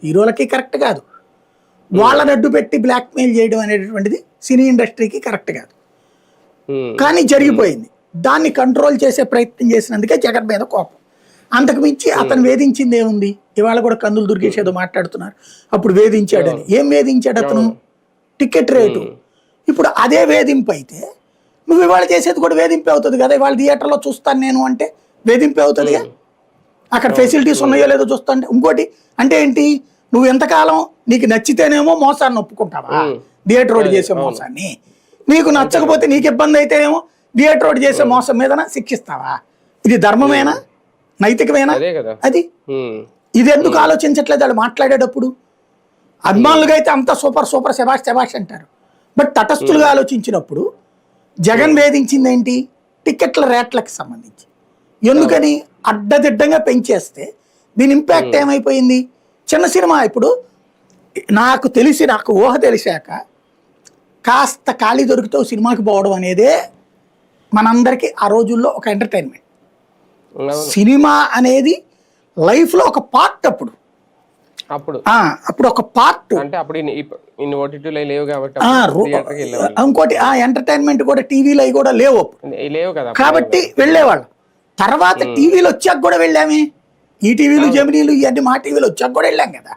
హీరోలకి కరెక్ట్ కాదు, వాళ్ళని అడ్డు పెట్టి బ్లాక్మెయిల్ చేయడం అనేటువంటిది సినీ ఇండస్ట్రీకి కరెక్ట్ కాదు. కానీ జరిగిపోయింది. దాన్ని కంట్రోల్ చేసే ప్రయత్నం చేసినందుకే జగన్ మీద కోపం. అంతకు మించి అతను వేధించింది ఏముంది? ఇవాళ కూడా కందులు దుర్గేష్ ఏదో మాట్లాడుతున్నారు, అప్పుడు వేధించాడని. ఏం వేధించాడు అతను? Ticket rate. ఇప్పుడు అదే వేధింపు అయితే నువ్వు ఇవాళ చేసేది కూడా వేధింపు అవుతుంది కదా. ఇవాళ థియేటర్లో చూస్తాను నేను అంటే వేధింపు అవుతుంది. అక్కడ ఫెసిలిటీస్ ఉన్నాయో లేదో చూస్తా అంటే ఇంకోటి అంటే ఏంటి? నువ్వు ఎంతకాలం నీకు నచ్చితేనేమో మోసాన్ని ఒప్పుకుంటావా? థియేటర్ రోడ్ చేసే మోసాన్ని. నీకు నచ్చకపోతే నీకు ఇబ్బంది అయితేనేమో థియేటర్ రోడ్ చేసే మోసం మీద శిక్షిస్తావా? ఇది ధర్మమేనా? నైతికమేనా? అది ఇది ఎందుకు ఆలోచించట్లేదు వాళ్ళు మాట్లాడేటప్పుడు? అభిమానులుగా అయితే అంతా సూపర్ సూపర్ శబాష్ శబాష్ అంటారు. బట్ తటస్థులుగా ఆలోచించినప్పుడు జగన్ వేధించింది ఏంటి? టికెట్ల రేట్లకు సంబంధించి. ఎందుకని? అడ్డదిడ్డంగా పెంచేస్తే దీని ఇంపాక్ట్ ఏమైపోయింది? చిన్న సినిమా ఇప్పుడు నాకు తెలిసి, నాకు ఊహ తెలిసాక కాస్త ఖాళీ దొరికితే సినిమాకి పోవడం అనేదే మనందరికీ ఆ రోజుల్లో ఒక ఎంటర్టైన్మెంట్. సినిమా అనేది లైఫ్లో ఒక పార్ట్. అప్పుడు ఒక పార్ట్. ఇంకోటి ఎంటర్టైన్మెంట్ కూడా టీవీలో కూడా లేవు కాబట్టి వెళ్ళేవాళ్ళం. తర్వాత టీవీలు వచ్చాక కూడా వెళ్ళామే. ఈ టీవీలు, జెమినీలు, ఇవన్నీ మా టీవీలు వచ్చాక కూడా వెళ్ళాం కదా.